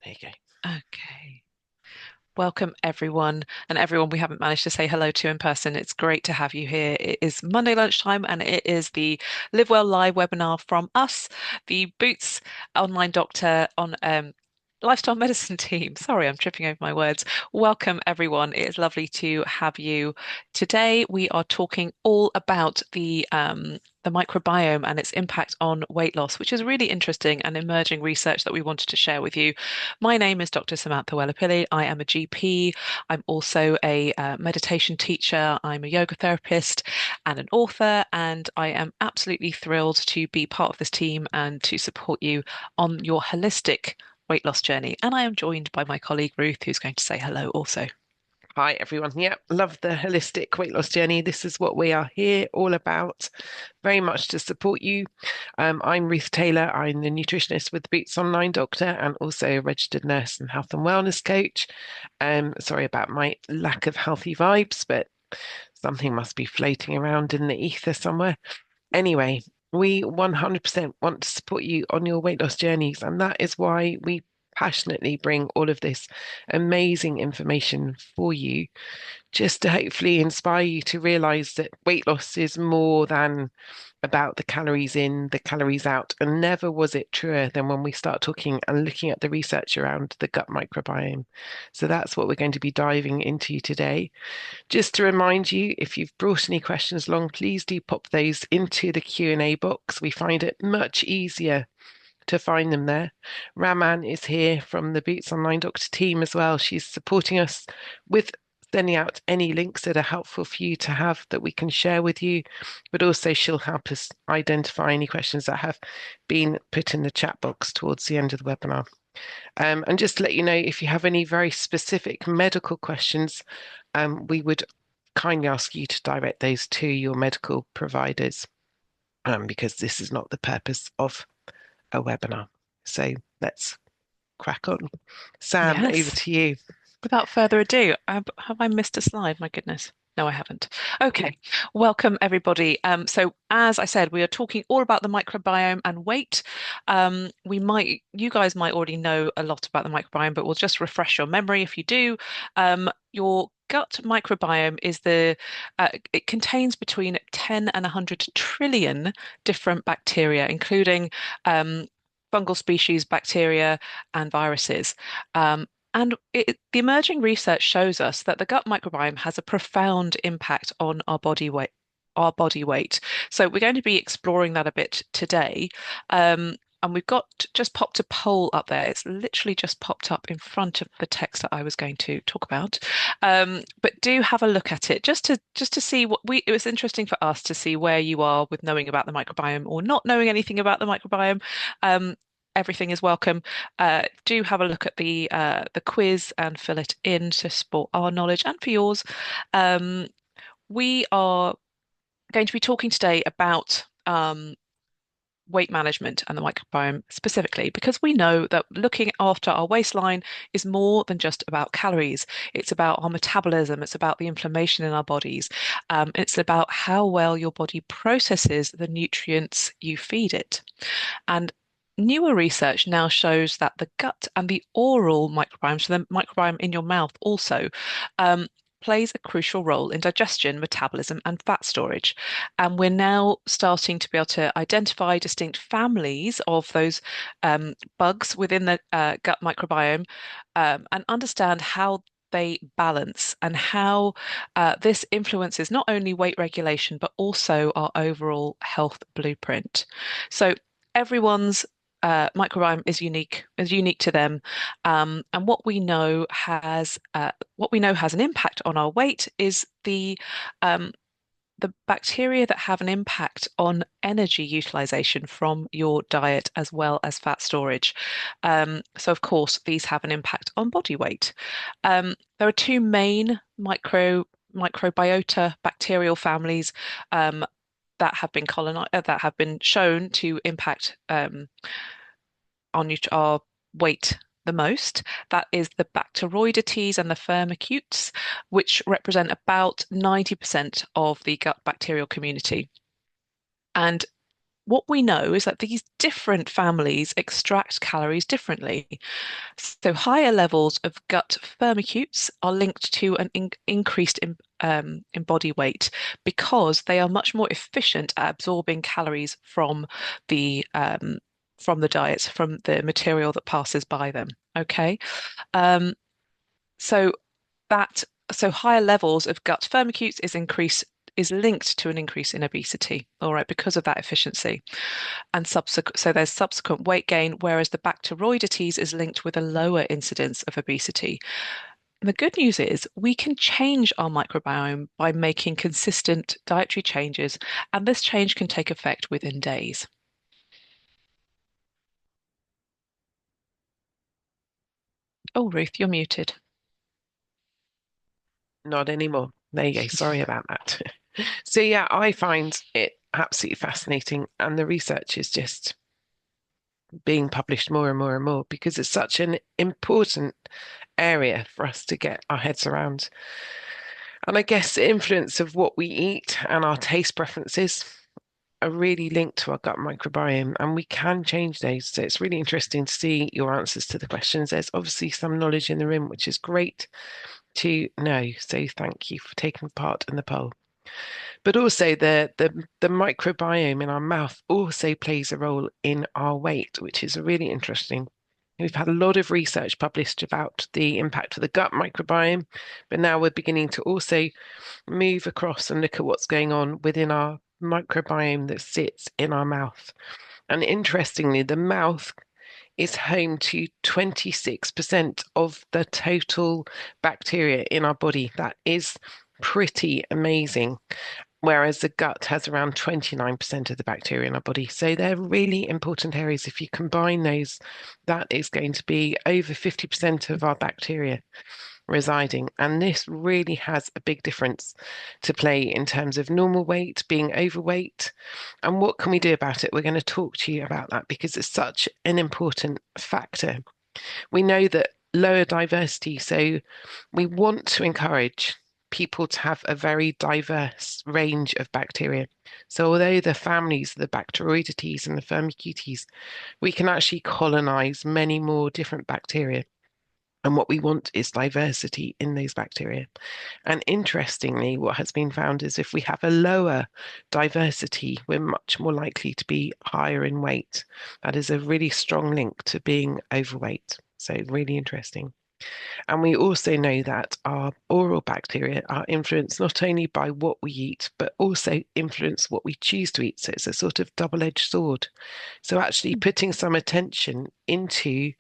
There you go. Okay. Welcome, everyone. And everyone we haven't managed to say hello to in person. It's great to have you here. It is Monday lunchtime and it is the Live Well Live webinar from us, the Boots online doctor on lifestyle medicine team. Sorry, I'm tripping over my words. Welcome, everyone. It is lovely to have you. Today, we are talking all about the microbiome and its impact on weight loss, which is really interesting and emerging research that we wanted to share with you. My name is Dr. Samantha Wellapilly. I am a GP. I'm also a meditation teacher. I'm a yoga therapist and an author, and I am absolutely thrilled to be part of this team and to support you on your holistic weight loss journey. And I am joined by my colleague Ruth, who's going to say hello also. Hi, everyone. Yeah, love the holistic weight loss journey. This is what we are here all about, very much to support you. I'm Ruth Taylor. I'm the nutritionist with Boots Online Doctor and also a registered nurse and health and wellness coach. Sorry about my lack of healthy vibes, but something must be floating around in the ether somewhere. Anyway, we 100% want to support you on your weight loss journeys, and that is why we passionately bring all of this amazing information for you, just to hopefully inspire you to realize that weight loss is more than about the calories in, the calories out, and never was it truer than when we start talking and looking at the research around the gut microbiome. So that's what we're going to be diving into today. Just to remind you, if you've brought any questions along, please do pop those into the Q&A box. We find it much easier to find them there. Raman is here from the Boots Online Doctor team as well. She's supporting us with sending out any links that are helpful for you to have that we can share with you, but also she'll help us identify any questions that have been put in the chat box towards the end of the webinar. And just to let you know, if you have any very specific medical questions, we would kindly ask you to direct those to your medical providers, because this is not the purpose of a webinar. So let's crack on. Sam, over Yes. to you. Without further ado, have I missed a slide? My goodness. No, I haven't. Okay. Welcome, everybody. So, as I said, we are talking all about the microbiome and weight. You guys might already know a lot about the microbiome, but we'll just refresh your memory if you do. Your gut microbiome it contains between 10 and 100 trillion different bacteria, including fungal species, bacteria, and viruses. The emerging research shows us that the gut microbiome has a profound impact on our body weight. Our body weight. So we're going to be exploring that a bit today. And we've got just popped a poll up there. It's literally just popped up in front of the text that I was going to talk about. But do have a look at it just to see it was interesting for us to see where you are with knowing about the microbiome or not knowing anything about the microbiome. Um, Everything is welcome. Do have a look at the quiz and fill it in to support our knowledge and for yours. Um, we are going to be talking today about weight management and the microbiome specifically, because we know that looking after our waistline is more than just about calories. It's about our metabolism, it's about the inflammation in our bodies, it's about how well your body processes the nutrients you feed it. And newer research now shows that the gut and the oral microbiome, so the microbiome in your mouth also, um, plays a crucial role in digestion, metabolism, and fat storage. And we're now starting to be able to identify distinct families of those bugs within the gut microbiome, and understand how they balance and how this influences not only weight regulation, but also our overall health blueprint. So everyone's microbiome is unique to them, and what we know has an impact on our weight is um, the bacteria that have an impact on energy utilization from your diet as well as fat storage. So, of course, these have an impact on body weight. There are two main microbiota bacterial families um, that have been shown to impact our weight the most. That is the Bacteroidetes and the Firmicutes, which represent about 90% of the gut bacterial community. And what we know is that these different families extract calories differently. So higher levels of gut firmicutes are linked to an increased in body weight because they are much more efficient at absorbing calories from the diet, from the material that passes by them. Okay. Um, so that so higher levels of gut firmicutes is linked to an increase in obesity, all right, because of that efficiency. And there's subsequent weight gain, whereas the bacteroidetes is linked with a lower incidence of obesity. And the good news is we can change our microbiome by making consistent dietary changes, and this change can take effect within days. Oh, Ruth, you're muted. Not anymore. There you go. Sorry about that. So yeah, I find it absolutely fascinating, and the research is just being published more and more and more because it's such an important area for us to get our heads around. And I guess the influence of what we eat and our taste preferences are really linked to our gut microbiome, and we can change those. So it's really interesting to see your answers to the questions. There's obviously some knowledge in the room, which is great to know. So thank you for taking part in the poll. But also the microbiome in our mouth also plays a role in our weight, which is really interesting. We've had a lot of research published about the impact of the gut microbiome, but now we're beginning to also move across and look at what's going on within our microbiome that sits in our mouth. And interestingly, the mouth is home to 26% of the total bacteria in our body. That is pretty amazing. Whereas the gut has around 29% of the bacteria in our body. So they're really important areas. If you combine those, that is going to be over 50% of our bacteria residing. And this really has a big difference to play in terms of normal weight, being overweight. And what can we do about it? We're going to talk to you about that because it's such an important factor. We know that lower diversity, so we want to encourage people to have a very diverse range of bacteria. So although the families, the Bacteroidetes and the Firmicutes, we can actually colonize many more different bacteria. And what we want is diversity in those bacteria. And interestingly, what has been found is if we have a lower diversity, we're much more likely to be higher in weight. That is a really strong link to being overweight. So, really interesting. And we also know that our oral bacteria are influenced not only by what we eat, but also influence what we choose to eat. So, it's a sort of double-edged sword. So, actually, putting some attention into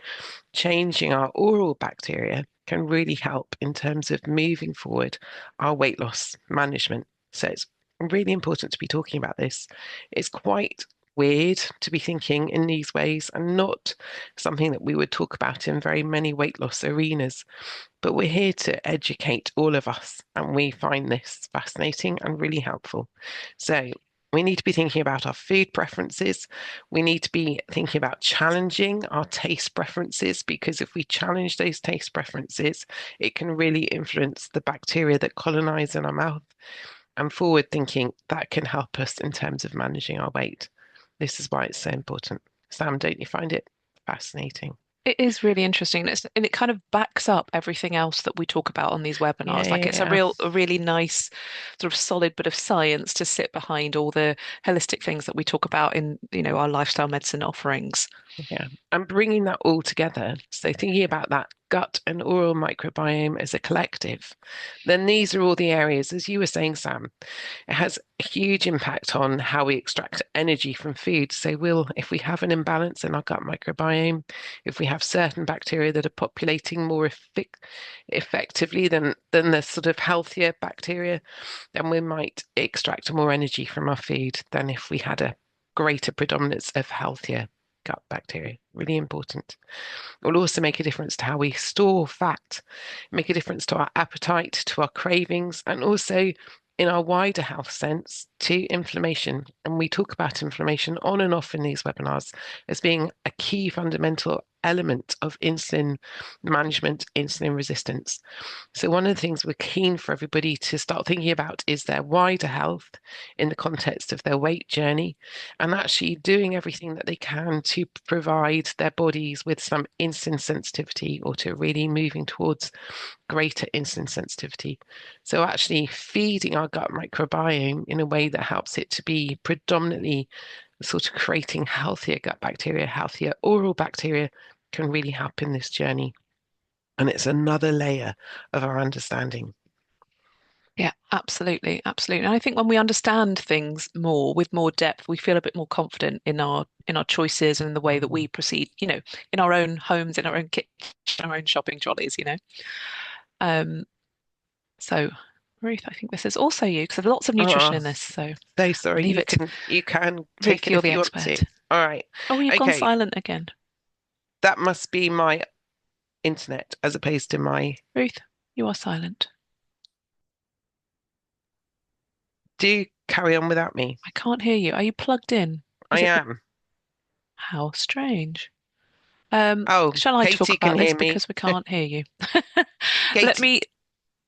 changing our oral bacteria can really help in terms of moving forward our weight loss management. So it's really important to be talking about this. It's quite weird to be thinking in these ways and not something that we would talk about in very many weight loss arenas. But we're here to educate all of us, and we find this fascinating and really helpful. So we need to be thinking about our food preferences. We need to be thinking about challenging our taste preferences because if we challenge those taste preferences, it can really influence the bacteria that colonize in our mouth. And forward thinking, that can help us in terms of managing our weight. This is why it's so important. Sam, don't you find it fascinating? It is really interesting, and it kind of backs up everything else that we talk about on these webinars. Like it's Yeah. a really nice sort of solid bit of science to sit behind all the holistic things that we talk about in, our lifestyle medicine offerings. Yeah, and bringing that all together. So thinking about that gut and oral microbiome as a collective, then these are all the areas, as you were saying, Sam, it has a huge impact on how we extract energy from food. So if we have an imbalance in our gut microbiome, if we have certain bacteria that are populating more effectively than the sort of healthier bacteria, then we might extract more energy from our food than if we had a greater predominance of healthier gut bacteria. Really important. It will also make a difference to how we store fat, make a difference to our appetite, to our cravings, and also in our wider health sense to inflammation. And we talk about inflammation on and off in these webinars as being a key fundamental element of insulin management, insulin resistance. So, one of the things we're keen for everybody to start thinking about is their wider health in the context of their weight journey and actually doing everything that they can to provide their bodies with some insulin sensitivity or to really moving towards greater insulin sensitivity. So, actually feeding our gut microbiome in a way that helps it to be predominantly sort of creating healthier gut bacteria, healthier oral bacteria can really help in this journey. And it's another layer of our understanding. Yeah, absolutely, absolutely. And I think when we understand things more with more depth, we feel a bit more confident in our choices and in the way that we proceed, in our own homes, in our own kitchen, our own shopping trolleys. Um, so Ruth, I think this is also you because there's lots of nutrition Oh, in this. So so sorry. leave it. You can take Ruth, it you're if the you want to. expert. All right. Oh, you've gone Okay. silent again. That must be my internet as opposed to my. Ruth, you are silent. Do carry on without me. I can't hear you. Are you plugged in? I Is it am. how strange? Oh, Shall I talk Katie can about this hear me. because we can't hear you? Let Katie. me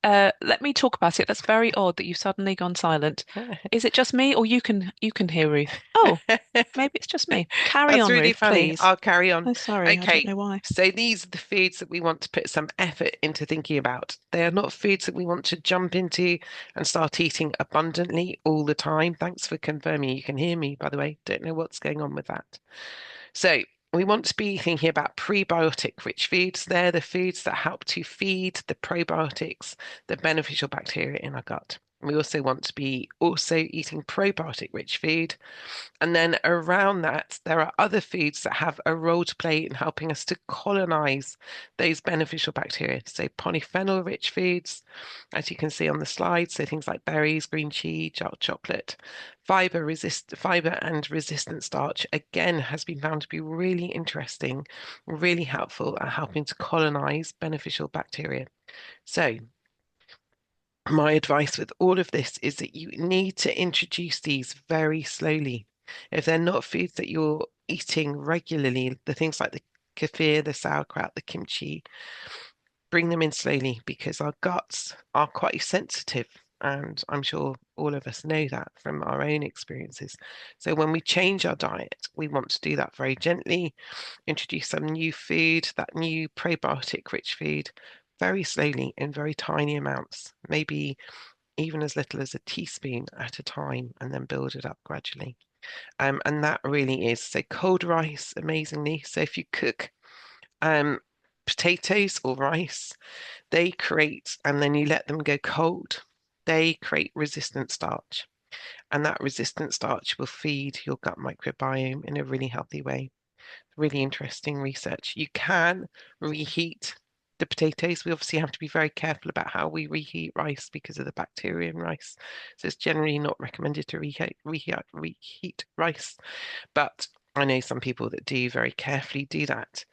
let me talk about it. That's very odd that you've suddenly gone silent. Is it just me or you can hear Ruth? Oh, maybe it's just me. Carry That's on, really Ruth, funny. please. I'll carry on. I'm sorry, I don't Okay, know why. so these are the foods that we want to put some effort into thinking about. They are not foods that we want to jump into and start eating abundantly all the time. Thanks for confirming. You can hear me, by the way. Don't know what's going on with that. So we want to be thinking about prebiotic rich foods. They're the foods that help to feed the probiotics, the beneficial bacteria in our gut. We also want to be also eating probiotic rich food, and then around that, there are other foods that have a role to play in helping us to colonize those beneficial bacteria. So, polyphenol rich foods, as you can see on the slide, so things like berries, green tea, dark chocolate, fiber and resistant starch, again, has been found to be really interesting, really helpful at helping to colonize beneficial bacteria. So, my advice with all of this is that you need to introduce these very slowly. If they're not foods that you're eating regularly, the things like the kefir, the sauerkraut, the kimchi, bring them in slowly because our guts are quite sensitive. And I'm sure all of us know that from our own experiences. So when we change our diet, we want to do that very gently, introduce some new food, that new probiotic rich food, very slowly in very tiny amounts, maybe even as little as a teaspoon at a time, and then build it up gradually. And that really is so cold rice, amazingly. So if you cook um, potatoes or rice, they create, and then you let them go cold, they create resistant starch. And that resistant starch will feed your gut microbiome in a really healthy way. Really interesting research. You can reheat the potatoes. We obviously have to be very careful about how we reheat rice because of the bacteria in rice. So it's generally not recommended to reheat rice. But I know some people that do very carefully do that.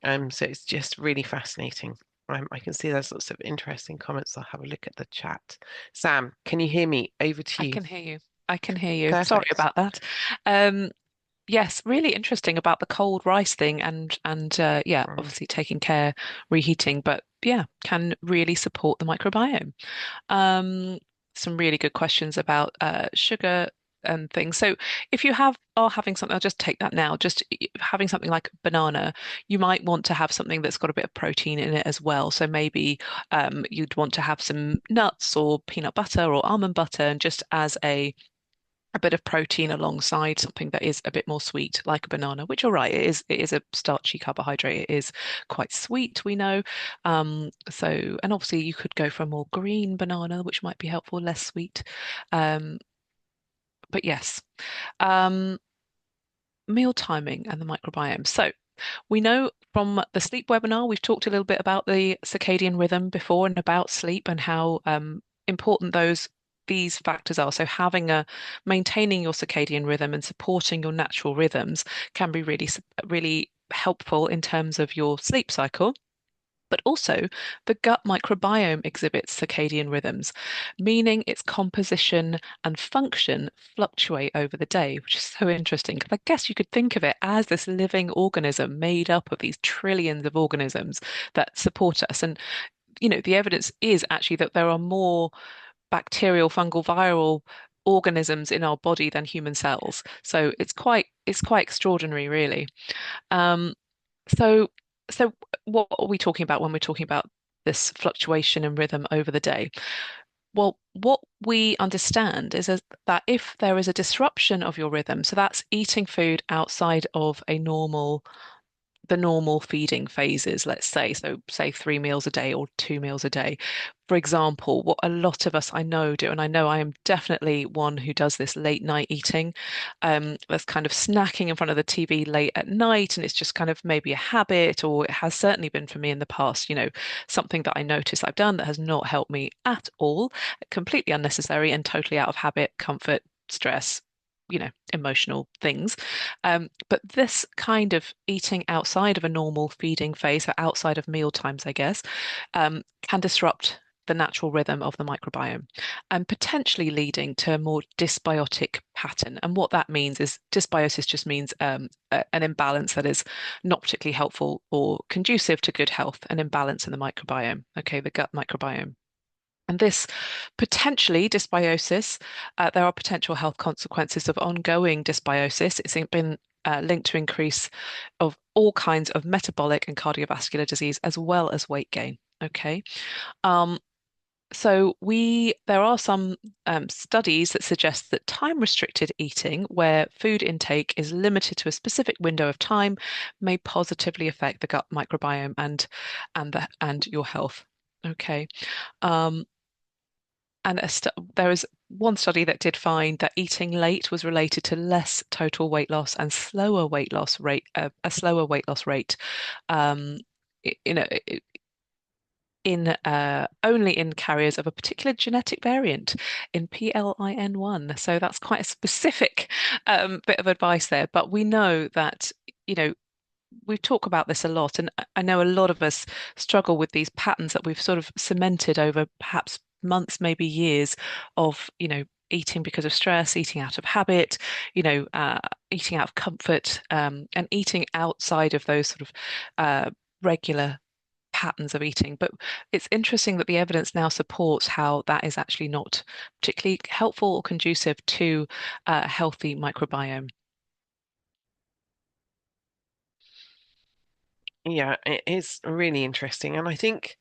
So it's just really fascinating. I can see there's lots of interesting comments. I'll have a look at the chat. Sam, can you hear me? Over to I you. can hear you. I can hear you. Sorry Perfect. about that. Um, yes, really interesting about the cold rice thing and yeah, Mm. obviously taking care, reheating, but yeah, can really support the microbiome. Um, some really good questions about sugar and things. So if you are having something, I'll just take that now. Just having something like banana, you might want to have something that's got a bit of protein in it as well. So maybe you'd want to have some nuts or peanut butter or almond butter, and just as a bit of protein alongside something that is a bit more sweet, like a banana, which you're right, it is a starchy carbohydrate. It is quite sweet, we know. And obviously you could go for a more green banana, which might be helpful, less sweet. Um, but yes, um, meal timing and the microbiome. So we know from the sleep webinar, we've talked a little bit about the circadian rhythm before and about sleep and how important these factors are. So maintaining your circadian rhythm and supporting your natural rhythms can be really helpful in terms of your sleep cycle. But also, the gut microbiome exhibits circadian rhythms, meaning its composition and function fluctuate over the day, which is so interesting. Because I guess you could think of it as this living organism made up of these trillions of organisms that support us. And, the evidence is actually that there are more bacterial, fungal, viral organisms in our body than human cells. So it's quite extraordinary, really. Um, so, so what are we talking about when we're talking about this fluctuation in rhythm over the day? Well, what we understand is that if there is a disruption of your rhythm, so that's eating food outside of the normal feeding phases, let's say, so say 3 meals a day or 2 meals a day. For example, what a lot of us I know do, and I know I am definitely one who does this late night eating, that's kind of snacking in front of the TV late at night, and it's just kind of maybe a habit, or it has certainly been for me in the past, something that I notice I've done that has not helped me at all, completely unnecessary and totally out of habit, comfort, stress, emotional things. But this kind of eating outside of a normal feeding phase, so outside of meal times, I guess, can disrupt the natural rhythm of the microbiome and potentially leading to a more dysbiotic pattern. And what that means is dysbiosis just means an imbalance that is not particularly helpful or conducive to good health, an imbalance in the microbiome, okay, the gut microbiome. And this potentially dysbiosis, there are potential health consequences of ongoing dysbiosis. It's been linked to increase of all kinds of metabolic and cardiovascular disease, as well as weight gain. Okay. Um, there are some studies that suggest that time-restricted eating, where food intake is limited to a specific window of time, may positively affect the gut microbiome and your health. Okay. Um, there was one study that did find that eating late was related to less total weight loss and a slower weight loss rate, um, i- you know, i- in only in carriers of a particular genetic variant in PLIN1. So that's quite a specific bit of advice there. But we know that, you know, we talk about this a lot, and I know a lot of us struggle with these patterns that we've sort of cemented over perhaps months, maybe years of, eating because of stress, eating out of habit, eating out of comfort, and eating outside of those sort of regular patterns of eating. But it's interesting that the evidence now supports how that is actually not particularly helpful or conducive to a healthy microbiome. Yeah, it is really interesting. And I think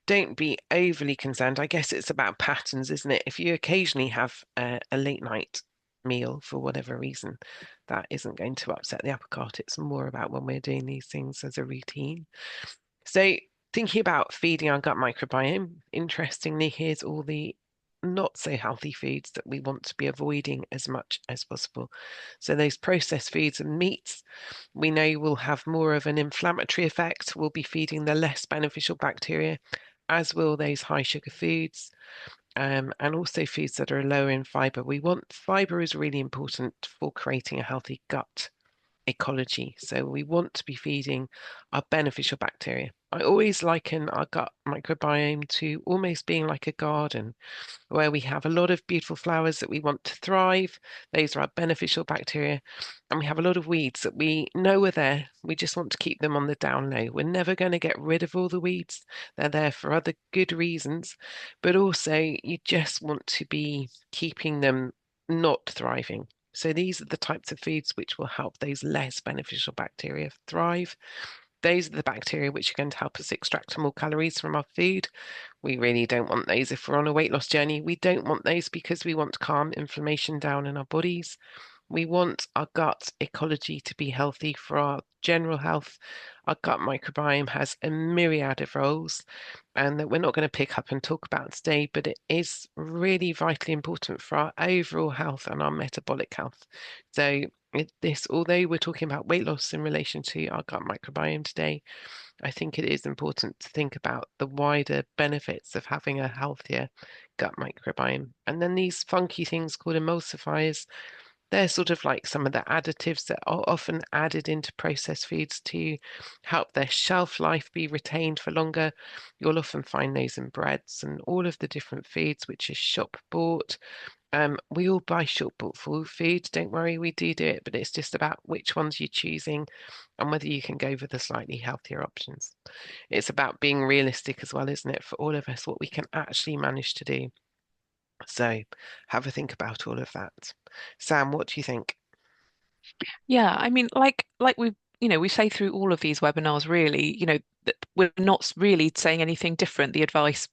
don't be overly concerned. I guess it's about patterns, isn't it? If you occasionally have a late night meal for whatever reason, that isn't going to upset the apple cart. It's more about when we're doing these things as a routine. So, thinking about feeding our gut microbiome, interestingly, here's all the not so healthy foods that we want to be avoiding as much as possible. So, those processed foods and meats we know will have more of an inflammatory effect. We'll be feeding the less beneficial bacteria, as will those high sugar foods, and also foods that are lower in fiber. We want fiber is really important for creating a healthy gut ecology. So we want to be feeding our beneficial bacteria. I always liken our gut microbiome to almost being like a garden where we have a lot of beautiful flowers that we want to thrive. Those are our beneficial bacteria. And we have a lot of weeds that we know are there. We just want to keep them on the down low. We're never going to get rid of all the weeds. They're there for other good reasons. But also, you just want to be keeping them not thriving. So these are the types of foods which will help those less beneficial bacteria thrive. Those are the bacteria which are going to help us extract more calories from our food. We really don't want those if we're on a weight loss journey. We don't want those because we want to calm inflammation down in our bodies. We want our gut ecology to be healthy for our general health. Our gut microbiome has a myriad of roles, and that we're not going to pick up and talk about today, but it is really vitally important for our overall health and our metabolic health. So, although we're talking about weight loss in relation to our gut microbiome today, I think it is important to think about the wider benefits of having a healthier gut microbiome. And then these funky things called emulsifiers, They're sort of like some of the additives that are often added into processed foods to help their shelf life be retained for longer. You'll often find those in breads and all of the different foods, which is shop bought. We all buy shop bought food. Don't worry, we do it, but it's just about which ones you're choosing and whether you can go for the slightly healthier options. It's about being realistic as well, isn't it, for all of us, what we can actually manage to do. So have a think about all of that. Sam, what do you think? Yeah, I mean, like we say through all of these webinars, really, that we're not really saying anything different. The advice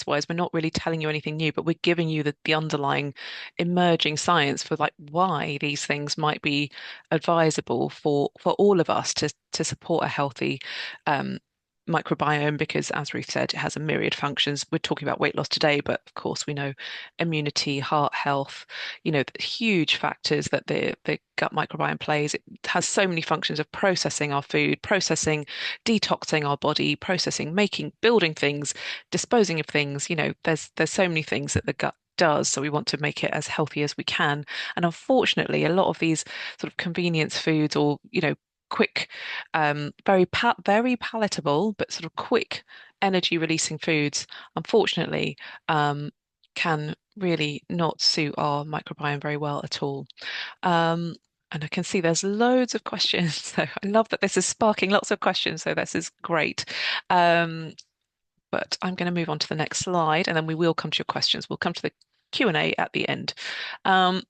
wise, we're not really telling you anything new, but we're giving you the underlying emerging science for like why these things might be advisable for all of us to support a healthy microbiome, because as Ruth said, it has a myriad functions. We're talking about weight loss today, but of course we know immunity, heart health, the huge factors that the gut microbiome plays. It has so many functions of processing our food, processing, detoxing our body, processing, making, building things, disposing of things. There's so many things that the gut does, so we want to make it as healthy as we can. And unfortunately, a lot of these sort of convenience foods, or quick, very palatable, but sort of quick energy releasing foods, unfortunately, can really not suit our microbiome very well at all. And I can see there's loads of questions. So I love that this is sparking lots of questions. So this is great. Um, but I'm going to move on to the next slide, and then we will come to your questions. We'll come to the Q&A at the end. Um,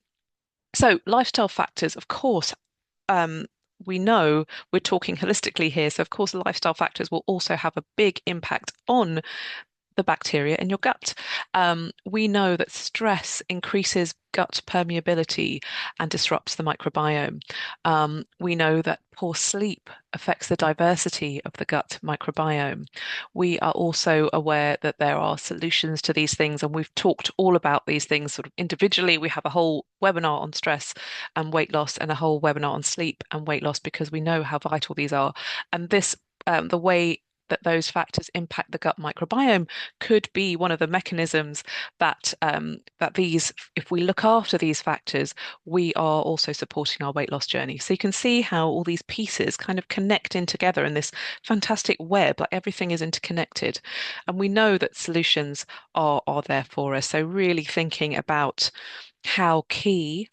so lifestyle factors, of course, um, we know we're talking holistically here. So of course, lifestyle factors will also have a big impact on the bacteria in your gut. We know that stress increases gut permeability and disrupts the microbiome. We know that poor sleep affects the diversity of the gut microbiome. We are also aware that there are solutions to these things, and we've talked all about these things sort of individually. We have a whole webinar on stress and weight loss, and a whole webinar on sleep and weight loss, because we know how vital these are. And the way that those factors impact the gut microbiome could be one of the mechanisms that if we look after these factors, we are also supporting our weight loss journey. So you can see how all these pieces kind of connect in together in this fantastic web, like everything is interconnected. And we know that solutions are there for us. So really thinking about how key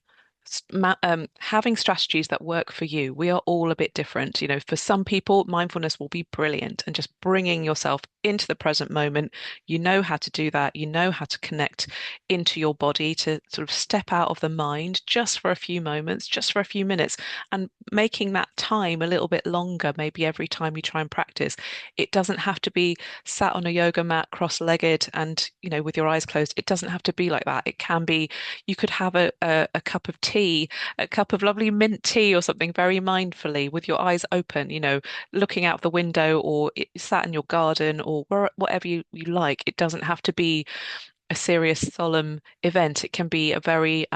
having strategies that work for you. We are all a bit different. For some people, mindfulness will be brilliant, and just bringing yourself into the present moment. You know how to do that. You know how to connect into your body, to sort of step out of the mind just for a few moments, just for a few minutes, and making that time a little bit longer, maybe every time you try and practice. It doesn't have to be sat on a yoga mat cross-legged and, with your eyes closed. It doesn't have to be like that. It can be, you could have a cup of tea, a cup of lovely mint tea or something, very mindfully with your eyes open, looking out the window, or sat in your garden, or whatever you like. It doesn't have to be a serious, solemn event. It can be a very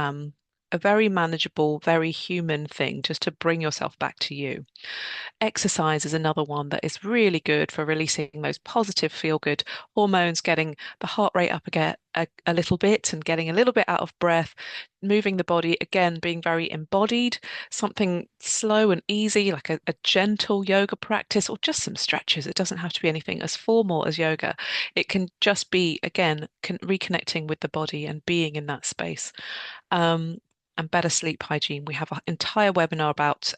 manageable, very human thing, just to bring yourself back to you. Exercise is another one that is really good for releasing those positive feel good hormones, getting the heart rate up again a little bit, and getting a little bit out of breath, moving the body again, being very embodied, something slow and easy, like a gentle yoga practice, or just some stretches. It doesn't have to be anything as formal as yoga. It can just be, again, reconnecting with the body and being in that space. Um, and better sleep hygiene. We have an entire webinar about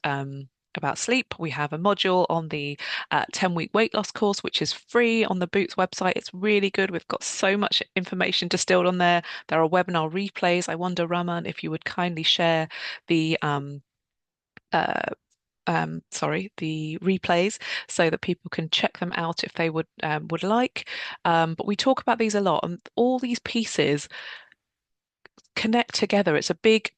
sleep. We have a module on the 10-week weight loss course, which is free on the Boots website. It's really good. We've got so much information distilled on there. There are webinar replays. I wonder, Raman, if you would kindly share the uh, the replays, so that people can check them out if they would like. But we talk about these a lot, and all these pieces connect together. It's a big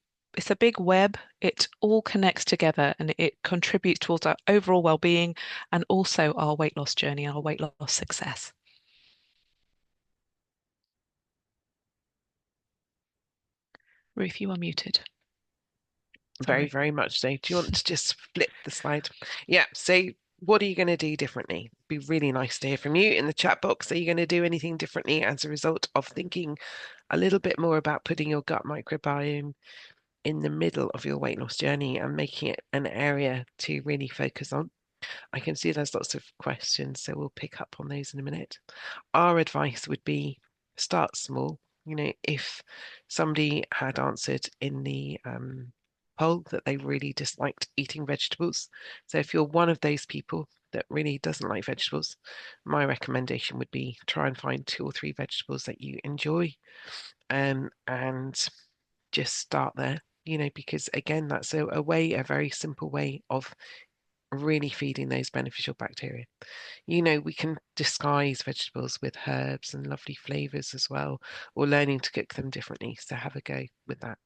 web. It all connects together, and it contributes towards our overall well-being, and also our weight loss journey, our weight loss success. Ruth, you are muted. Very, Sorry. very much so. Do you want to just flip the slide? Yeah. So, what are you going to do differently? Be really nice to hear from you in the chat box. Are you going to do anything differently as a result of thinking a little bit more about putting your gut microbiome in the middle of your weight loss journey and making it an area to really focus on. I can see there's lots of questions, so we'll pick up on those in a minute. Our advice would be start small. If somebody had answered in the poll that they really disliked eating vegetables, so if you're one of those people that really doesn't like vegetables, my recommendation would be try and find 2 or 3 vegetables that you enjoy, and just start there. Because again, that's a very simple way of really feeding those beneficial bacteria. We can disguise vegetables with herbs and lovely flavors as well, or learning to cook them differently. So have a go with that.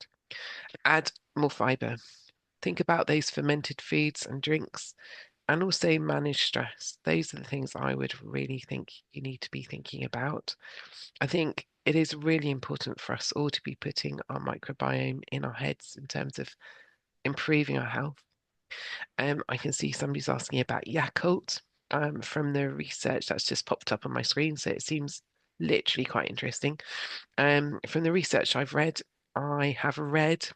Add more fiber. Think about those fermented foods and drinks, and also manage stress. Those are the things I would really think you need to be thinking about. I think it is really important for us all to be putting our microbiome in our heads in terms of improving our health. I can see somebody's asking about Yakult from the research that's just popped up on my screen, so it seems literally quite interesting. From the research I have read,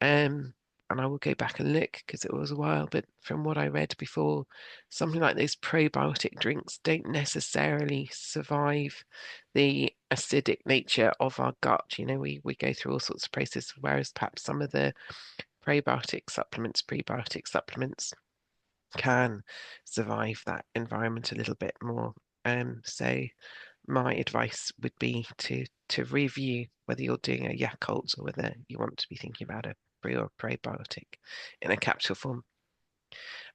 and I will go back and look because it was a while, but from what I read before, something like those probiotic drinks don't necessarily survive the acidic nature of our gut. We go through all sorts of processes, whereas perhaps some of the prebiotic supplements can survive that environment a little bit more. So my advice would be to review whether you're doing a Yakult or whether you want to be thinking about a pre or probiotic in a capsule form.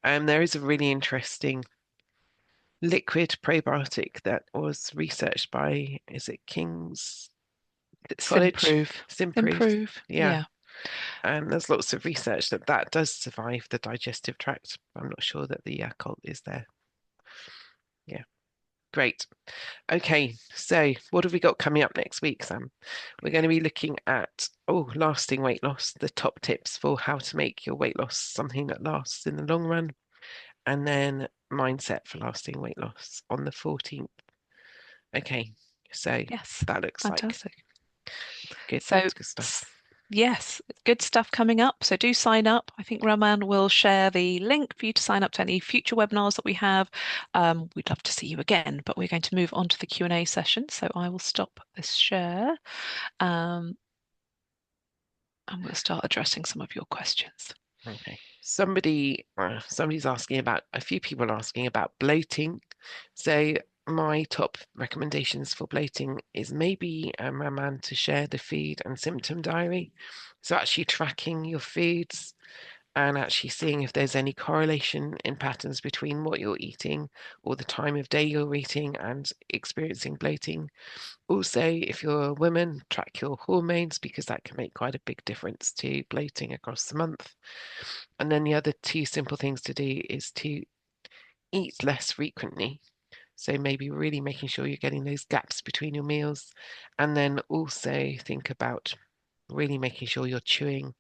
There is a really interesting liquid probiotic that was researched by, is it King's College? Simprove. Simprove. Improve. Yeah. Yeah. And there's lots of research that does survive the digestive tract. I'm not sure that the Yakult is there. Yeah, great. Okay, so what have we got coming up next week, Sam? We're going to be looking at, lasting weight loss, the top tips for how to make your weight loss something that lasts in the long run, and then mindset for lasting weight loss on the 14th. Okay, so Yes. that looks like Fantastic. good, So, good stuff. yes, good stuff coming up. So do sign up. I think Roman will share the link for you to sign up to any future webinars that we have. We'd love to see you again, but we're going to move on to the Q&A session. So I will stop this share, and we'll start addressing some of your questions. Okay. Somebody's asking about, a few people are asking about bloating. So my top recommendations for bloating is maybe a man to share the food and symptom diary. So actually tracking your foods and actually seeing if there's any correlation in patterns between what you're eating or the time of day you're eating and experiencing bloating. Also, if you're a woman, track your hormones because that can make quite a big difference to bloating across the month. And then the other 2 simple things to do is to eat less frequently. So maybe really making sure you're getting those gaps between your meals. And then also think about really making sure you're chewing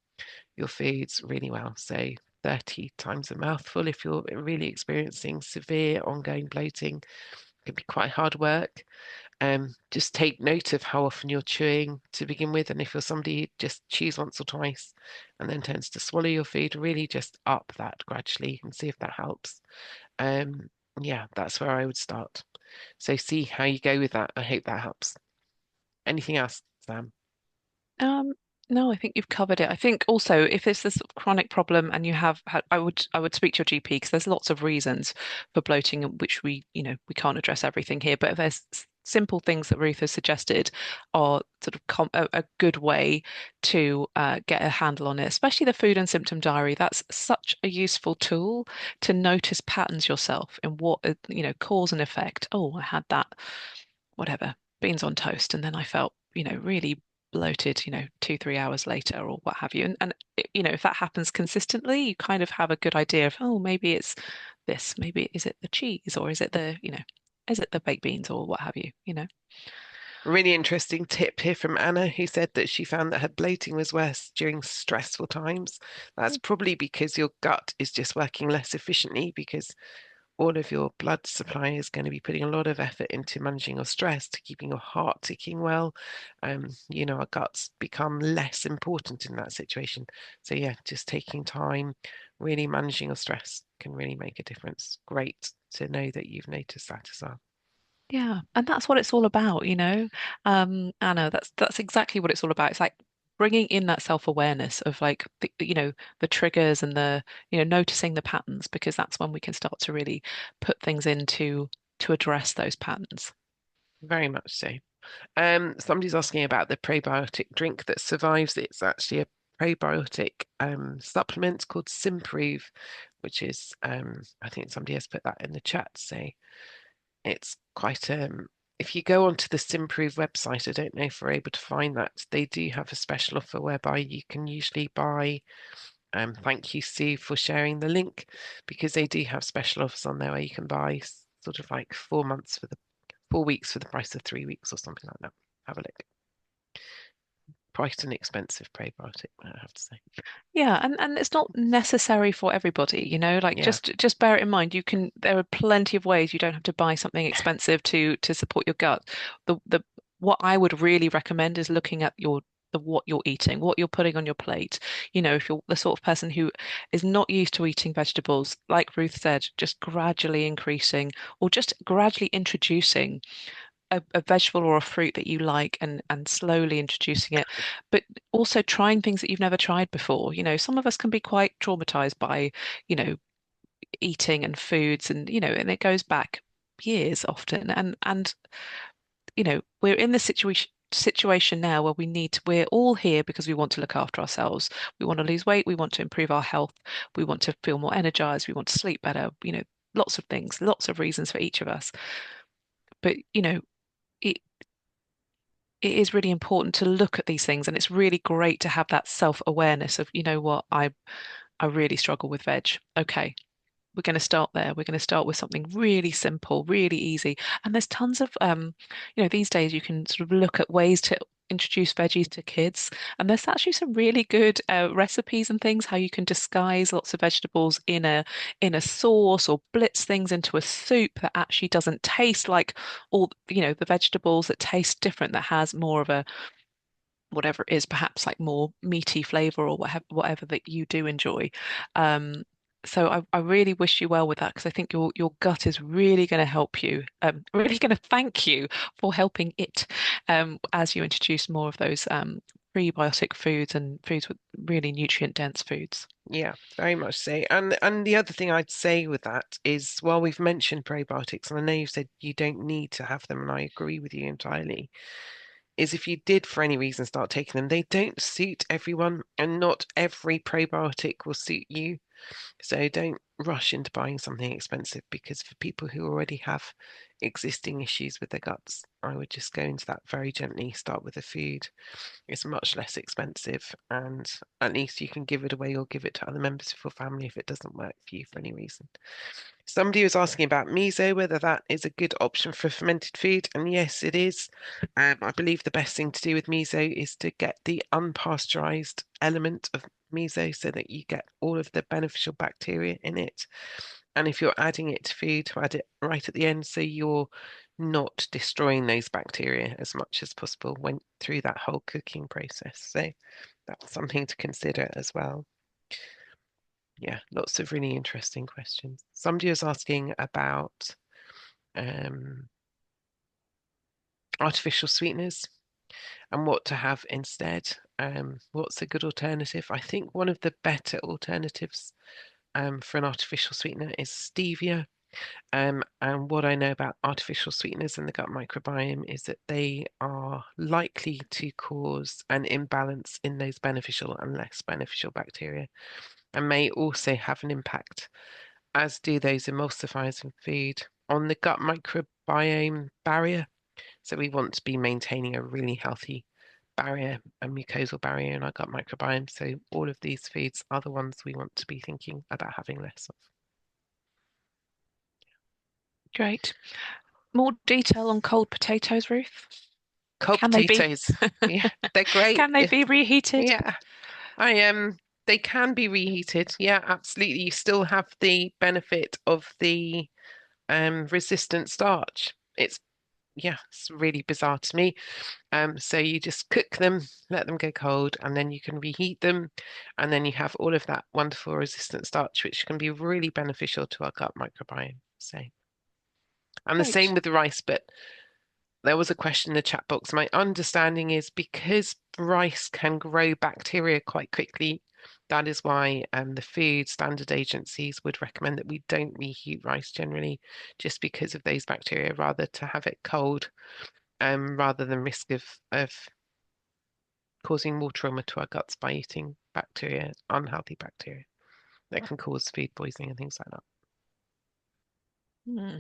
your foods really well. So 30 times a mouthful if you're really experiencing severe ongoing bloating. It can be quite hard work. Just take note of how often you're chewing to begin with, and if you're somebody who just chews once or twice and then tends to swallow your food, really just up that gradually and see if that helps. Yeah, that's where I would start. So see how you go with that. I hope that helps. Anything else, Sam? Um, no, I think you've covered it. I think also if it's this sort of chronic problem and you have had, I would speak to your GP because there's lots of reasons for bloating, which we can't address everything here. But if there's simple things that Ruth has suggested are sort of a good way to get a handle on it, especially the food and symptom diary. That's such a useful tool to notice patterns yourself in what cause and effect. Oh, I had that, whatever, beans on toast, and then I felt really bloated, 2, 3 hours later or what have you. And if that happens consistently, you kind of have a good idea of, oh, maybe it's this, maybe is it the cheese or is it is it the baked beans or what have you. Really interesting tip here from Anna, who said that she found that her bloating was worse during stressful times. That's probably because your gut is just working less efficiently because all of your blood supply is going to be putting a lot of effort into managing your stress, to keeping your heart ticking well. Our guts become less important in that situation. So yeah, just taking time, really managing your stress can really make a difference. Great to know that you've noticed that as well. Yeah, and that's what it's all about, you know. Anna, that's exactly what it's all about. It's like bringing in that self-awareness of like the triggers and noticing the patterns, because that's when we can start to really put things into to address those patterns. Very much so. Somebody's asking about the probiotic drink that survives. It's actually a probiotic supplement called Simprove, which is I think somebody has put that in the chat. So it's quite if you go onto the Simprove website, I don't know if we're able to find that. They do have a special offer whereby you can usually buy. Thank you, Sue, for sharing the link, because they do have special offers on there where you can buy sort of like 4 months for the 4 weeks for the price of 3 weeks or something like that. Have a look. Quite an expensive probiotic, I have to say. Yeah, and it's not necessary for everybody, you know, like Yeah, just bear it in mind. There are plenty of ways. You don't have to buy something expensive to support your gut. The what I would really recommend is looking at what you're eating, what you're putting on your plate. You know, if you're the sort of person who is not used to eating vegetables, like Ruth said, just gradually increasing or just gradually introducing a vegetable or a fruit that you like, and slowly introducing it, but also trying things that you've never tried before. You know, some of us can be quite traumatized by, you know, eating and foods, and and it goes back years often. And we're in this situation now where we're all here because we want to look after ourselves. We want to lose weight, we want to improve our health, we want to feel more energized, we want to sleep better, lots of things, lots of reasons for each of us. But it it is really important to look at these things, and it's really great to have that self-awareness of, you know what, I really struggle with veg. Okay, we're going to start there. We're going to start with something really simple, really easy. And there's tons of these days you can sort of look at ways to introduce veggies to kids. And there's actually some really good recipes and things, how you can disguise lots of vegetables in a sauce, or blitz things into a soup that actually doesn't taste like all, the vegetables, that taste different, that has more of a whatever it is, perhaps like more meaty flavor, or whatever that you do enjoy. Um, so I really wish you well with that, because I think your gut is really going to help you, really going to thank you for helping it, as you introduce more of those prebiotic foods and foods with really nutrient dense foods. yeah, very much so. And the other thing I'd say with that is, while we've mentioned probiotics, and I know you've said you don't need to have them, and I agree with you entirely, is if you did for any reason start taking them, they don't suit everyone, and not every probiotic will suit you. So don't rush into buying something expensive, because for people who already have existing issues with their guts, I would just go into that very gently, start with the food. It's much less expensive, and at least you can give it away or give it to other members of your family if it doesn't work for you for any reason. Somebody was asking about miso, whether that is a good option for fermented food, and yes, it is. I believe the best thing to do with miso is to get the unpasteurized element of miso, so that you get all of the beneficial bacteria in it. And if you're adding it to food, to add it right at the end, so you're not destroying those bacteria as much as possible when through that whole cooking process. So that's something to consider as well. Yeah, lots of really interesting questions. Somebody was asking about um, artificial sweeteners and what to have instead. What's a good alternative? I think one of the better alternatives for an artificial sweetener is stevia. And what I know about artificial sweeteners in the gut microbiome is that they are likely to cause an imbalance in those beneficial and less beneficial bacteria, and may also have an impact, as do those emulsifiers in food, on the gut microbiome barrier. So we want to be maintaining a really healthy barrier, a mucosal barrier in our gut microbiome. So all of these foods are the ones we want to be thinking about having less of. Great. More detail on cold potatoes, Ruth? Cold Can they be potatoes, yeah, they're great. can they be reheated? Yeah, I they can be reheated. Yeah, absolutely. You still have the benefit of the resistant starch. It's yeah, it's really bizarre to me. So you just cook them, let them go cold, and then you can reheat them, and then you have all of that wonderful resistant starch, which can be really beneficial to our gut microbiome. So, and the same Great. with the rice, but there was a question in the chat box. My understanding is because rice can grow bacteria quite quickly, that is why the food standard agencies would recommend that we don't reheat rice generally, just because of those bacteria, rather to have it cold, rather than risk of causing more trauma to our guts by eating bacteria, unhealthy bacteria that can cause food poisoning and things like that. Hmm.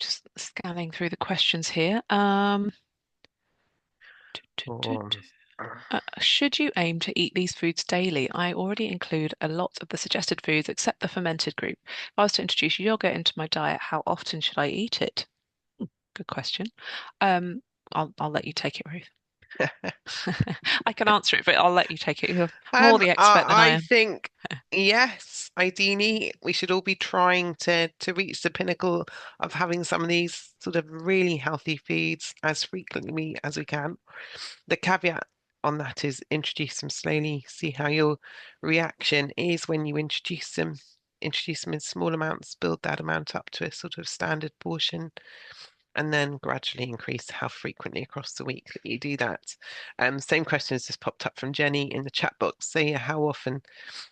Just scanning through the questions here. Du- du- du- Um, du. Should you aim to eat these foods daily? I already include a lot of the suggested foods except the fermented group. If I was to introduce yogurt into my diet, how often should I eat it? Good question. Um, I'll let you take it, Ruth. I can answer it, but I'll let you take it. You're more the expert than I I am. think yes, ideally we should all be trying to reach the pinnacle of having some of these sort of really healthy foods as frequently as we can. The caveat on that is introduce them slowly, see how your reaction is when you introduce them in small amounts, build that amount up to a sort of standard portion, and then gradually increase how frequently across the week that you do that. Same question has just popped up from Jenny in the chat box. So yeah, how often?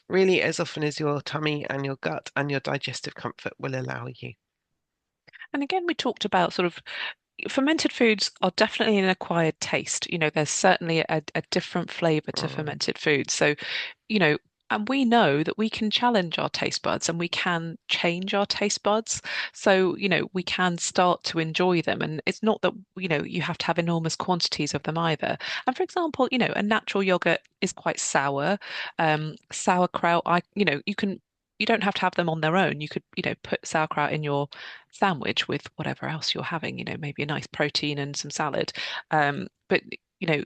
Really, as often as your tummy and your gut and your digestive comfort will allow you. And again, we talked about sort of fermented foods are definitely an acquired taste. There's certainly a different flavor to Mm, fermented foods. So, you know, and we know that we can challenge our taste buds and we can change our taste buds. So, we can start to enjoy them. And it's not that, you have to have enormous quantities of them either. And for example, a natural yogurt is quite sour. Sauerkraut, you don't have to have them on their own. You could, put sauerkraut in your sandwich with whatever else you're having, maybe a nice protein and some salad. But you know,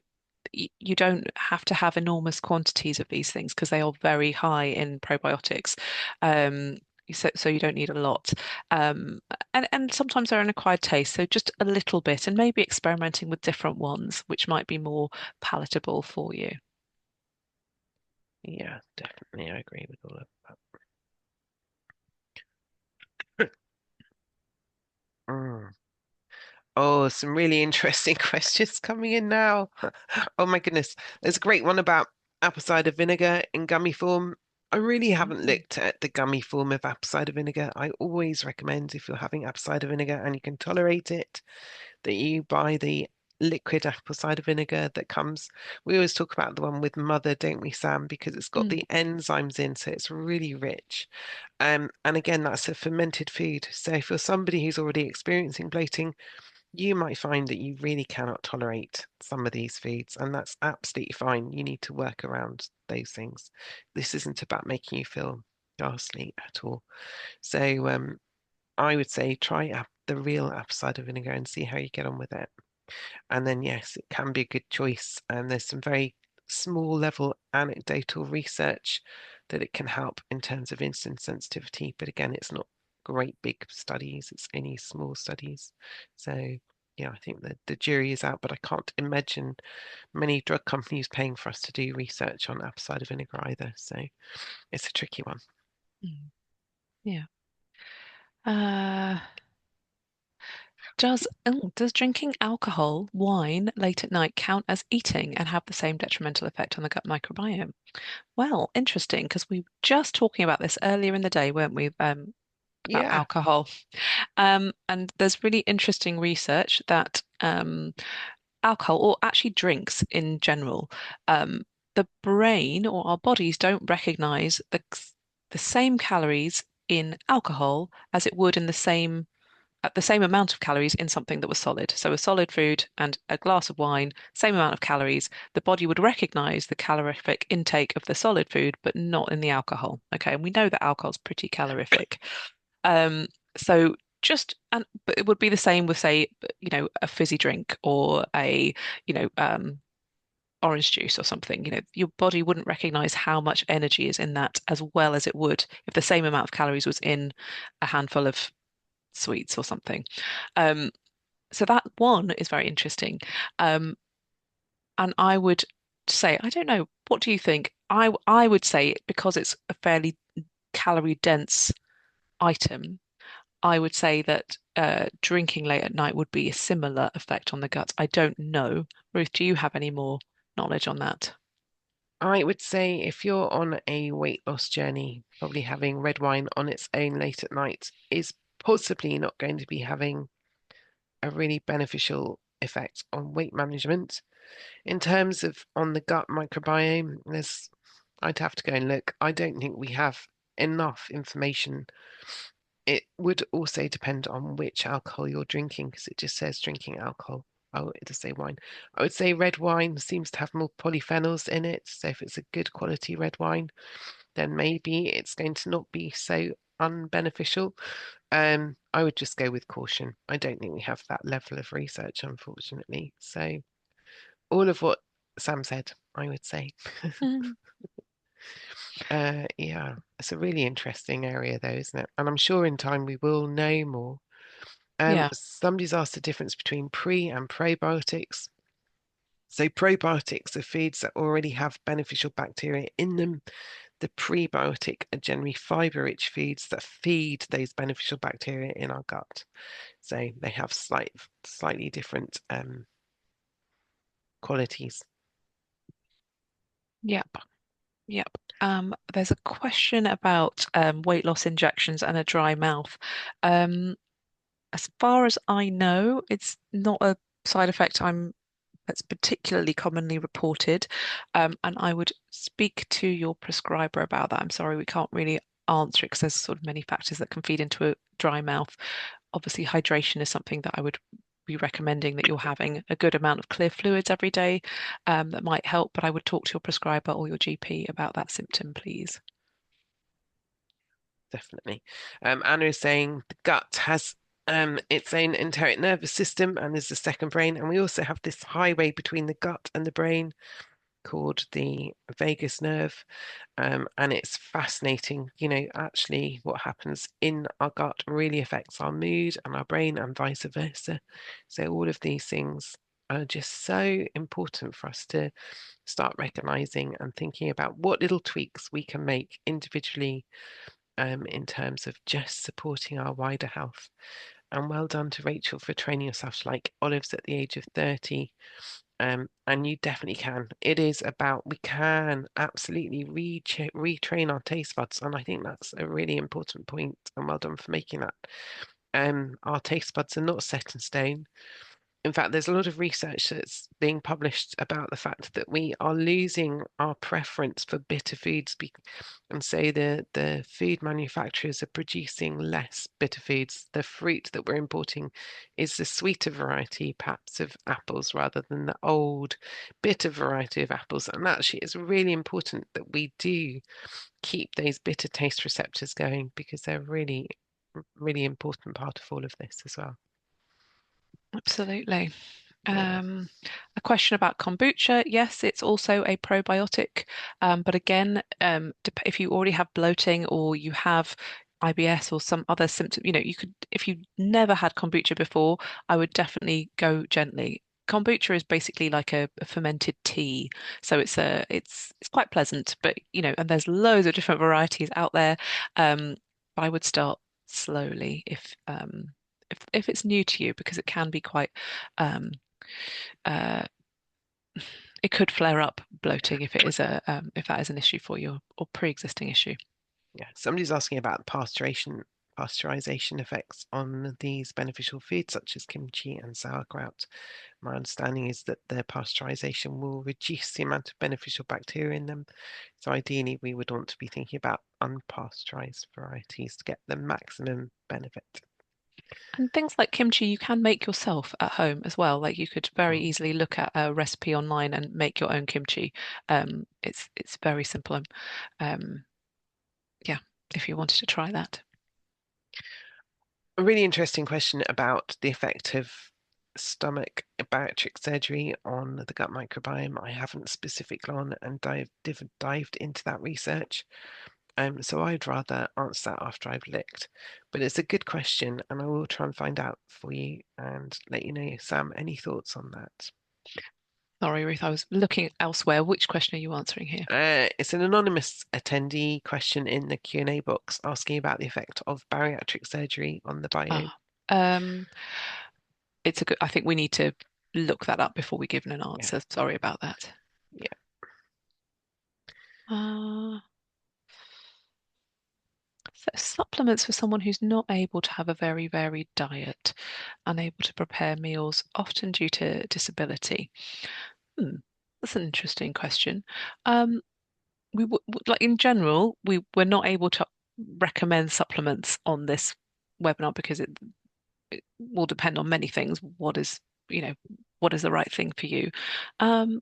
you don't have to have enormous quantities of these things because they are very high in probiotics. Um, so you don't need a lot. Um, and sometimes they're an acquired taste, so just a little bit, and maybe experimenting with different ones, which might be more palatable for you. yeah, definitely. I agree with all of that. Mm. Oh, some really interesting questions coming in now. Oh my goodness. There's a great one about apple cider vinegar in gummy form. I really haven't Mm. looked at the gummy form of apple cider vinegar. I always recommend if you're having apple cider vinegar and you can tolerate it, that you buy the liquid apple cider vinegar that comes. We always talk about the one with mother, don't we, Sam? Because it's got Mm. the enzymes in, so it's really rich. And again, that's a fermented food. So if you're somebody who's already experiencing bloating, you might find that you really cannot tolerate some of these foods, and that's absolutely fine. You need to work around those things. This isn't about making you feel ghastly at all. So I would say try the real apple cider vinegar and see how you get on with it. And then, yes, it can be a good choice. And there's some very small level anecdotal research that it can help in terms of insulin sensitivity. But again, it's not great big studies, it's only small studies. So, yeah, I think that the jury is out, but I can't imagine many drug companies paying for us to do research on apple cider vinegar either. So it's a tricky one. Mm. Yeah. Uh, does drinking alcohol, wine late at night count as eating and have the same detrimental effect on the gut microbiome? Well, interesting, because we were just talking about this earlier in the day, weren't we? About Yeah, alcohol. And there's really interesting research that alcohol, or actually drinks in general, um, the brain or our bodies don't recognize the same calories in alcohol as it would in the same amount of calories in something that was solid. So a solid food and a glass of wine, same amount of calories. The body would recognize the calorific intake of the solid food, but not in the alcohol. Okay, and we know that alcohol is pretty calorific. Um, so but it would be the same with, say, a fizzy drink or orange juice or something. Your body wouldn't recognize how much energy is in that as well as it would if the same amount of calories was in a handful of sweets or something. Um, so that one is very interesting. Um, and I would say, I don't know, what do you think? I would say because it's a fairly calorie dense item, I would say that drinking late at night would be a similar effect on the gut. I don't know. Ruth, do you have any more knowledge on that? I would say if you're on a weight loss journey, probably having red wine on its own late at night is possibly not going to be having a really beneficial effect on weight management. In terms of on the gut microbiome, I'd have to go and look. I don't think we have enough information. It would also depend on which alcohol you're drinking because it just says drinking alcohol. Oh, it does say wine. I would say red wine seems to have more polyphenols in it. So if it's a good quality red wine, then maybe it's going to not be so unbeneficial. I would just go with caution. I don't think we have that level of research, unfortunately. So all of what Sam said, I would say. Mm. Yeah, it's a really interesting area, though, isn't it? And I'm sure in time we will know more. Yeah. Somebody's asked the difference between pre and probiotics. So probiotics are foods that already have beneficial bacteria in them. The prebiotic are generally fiber-rich foods that feed those beneficial bacteria in our gut. So they have slightly different qualities. Yep. Yep. There's a question about weight loss injections and a dry mouth. Um, as far as I know, it's not a side effect that's particularly commonly reported. And I would speak to your prescriber about that. I'm sorry, we can't really answer it because there's sort of many factors that can feed into a dry mouth. Obviously, hydration is something that I would be recommending that you're having a good amount of clear fluids every day. That might help, but I would talk to your prescriber or your GP about that symptom, please. Definitely. Anna is saying the gut has its own enteric nervous system and is the second brain. And we also have this highway between the gut and the brain called the vagus nerve. And it's fascinating, actually what happens in our gut really affects our mood and our brain and vice versa. So all of these things are just so important for us to start recognizing and thinking about what little tweaks we can make individually in terms of just supporting our wider health. And well done to Rachel for training yourself to like olives at the age of 30. And you definitely can. It is about, we can absolutely retrain our taste buds. And I think that's a really important point. And well done for making that. Our taste buds are not set in stone. In fact, there's a lot of research that's being published about the fact that we are losing our preference for bitter foods, and so the food manufacturers are producing less bitter foods. The fruit that we're importing is the sweeter variety, perhaps, of apples rather than the old bitter variety of apples. And actually, it's really important that we do keep those bitter taste receptors going because they're really, really important part of all of this as well. Absolutely. Yeah. Um, a question about kombucha. Yes, it's also a probiotic. But again, if you already have bloating or you have IBS or some other symptom, if you never had kombucha before, I would definitely go gently. Kombucha is basically like a fermented tea, so it's quite pleasant, but and there's loads of different varieties out there. But I would start slowly if it's new to you because it can be quite um, uh, it could flare up bloating if it is a if that is an issue for you or pre-existing issue. Yeah, somebody's asking about pasteurization effects on these beneficial foods such as kimchi and sauerkraut. My understanding is that the pasteurization will reduce the amount of beneficial bacteria in them. So ideally, we would want to be thinking about unpasteurized varieties to get the maximum benefit. And things like kimchi you can make yourself at home as well. Like you could very Mm. easily look at a recipe online and make your own kimchi. It's very simple. Um, yeah, if you wanted to try that. A really interesting question about the effect of stomach bariatric surgery on the gut microbiome. I haven't specifically gone and dived into that research. So I'd rather answer that after I've looked. But it's a good question, and I will try and find out for you and let you know. Sam, any thoughts on that? Sorry, Ruth, I was looking elsewhere. Which question are you answering here? It's an anonymous attendee question in the Q&A box asking about the effect of bariatric surgery on the biome. Ah, um, it's a good, I think we need to look that up before we give an Yeah, answer. Sorry about that. yeah, Uh, so supplements for someone who's not able to have a very varied diet, unable to prepare meals, often due to disability. Hmm, that's an interesting question. Um, like in general, we're not able to recommend supplements on this webinar because it will depend on many things. You know, what is the right thing for you? Um,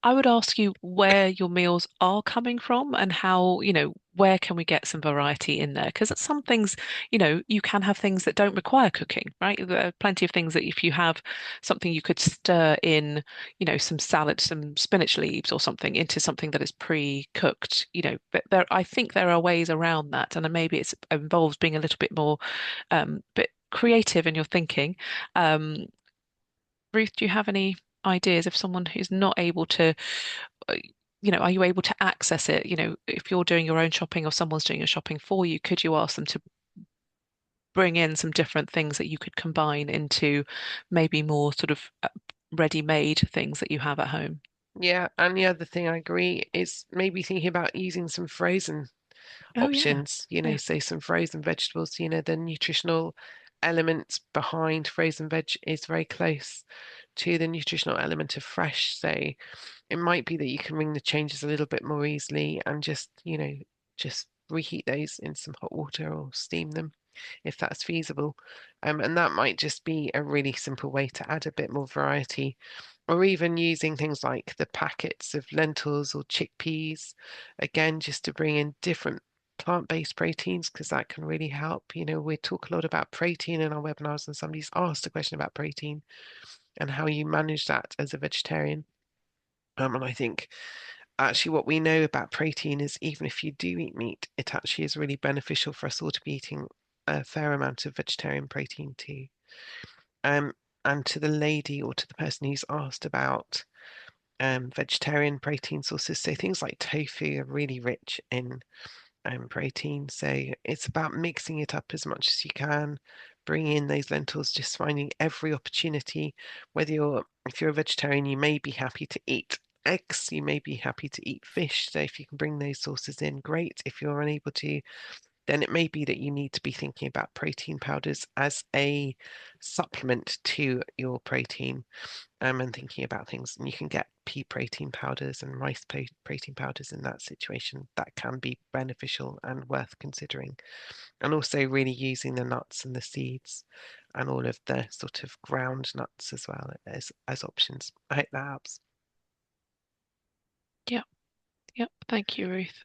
I would ask you where your meals are coming from and how, where can we get some variety in there? Because some things, you can have things that don't require cooking, right? There are plenty of things that if you have something you could stir in, some salad, some spinach leaves or something into something that is pre-cooked, but I think there are ways around that. And then maybe it involves being a little bit more, bit creative in your thinking. Um, Ruth, do you have any ideas if someone who's not able to, uh, are you able to access it? If you're doing your own shopping or someone's doing your shopping for you, could you ask them to bring in some different things that you could combine into maybe more sort of ready-made things that you have at home? yeah. And the other thing I agree is maybe thinking about using some frozen Oh yeah, options, yeah, say some frozen vegetables, the nutritional element behind frozen veg is very close to the nutritional element of fresh. So it might be that you can ring the changes a little bit more easily and just reheat those in some hot water or steam them if that's feasible. And that might just be a really simple way to add a bit more variety, or even using things like the packets of lentils or chickpeas, again, just to bring in different plant-based proteins, because that can really help. We talk a lot about protein in our webinars, and somebody's asked a question about protein and how you manage that as a vegetarian. And I think actually what we know about protein is even if you do eat meat, it actually is really beneficial for us all to be eating a fair amount of vegetarian protein too. Um, and to the lady or to the person who's asked about vegetarian protein sources, so things like tofu are really rich in protein. So it's about mixing it up as much as you can, bringing in those lentils, just finding every opportunity. If you're a vegetarian, you may be happy to eat eggs, you may be happy to eat fish. So if you can bring those sources in, great. If you're unable to, then it may be that you need to be thinking about protein powders as a supplement to your protein, and thinking about things. And you can get pea protein powders and rice protein powders in that situation. That can be beneficial and worth considering. And also really using the nuts and the seeds and all of the sort of ground nuts as well as options. I hope that helps. yeah, yeah. Thank you, Ruth.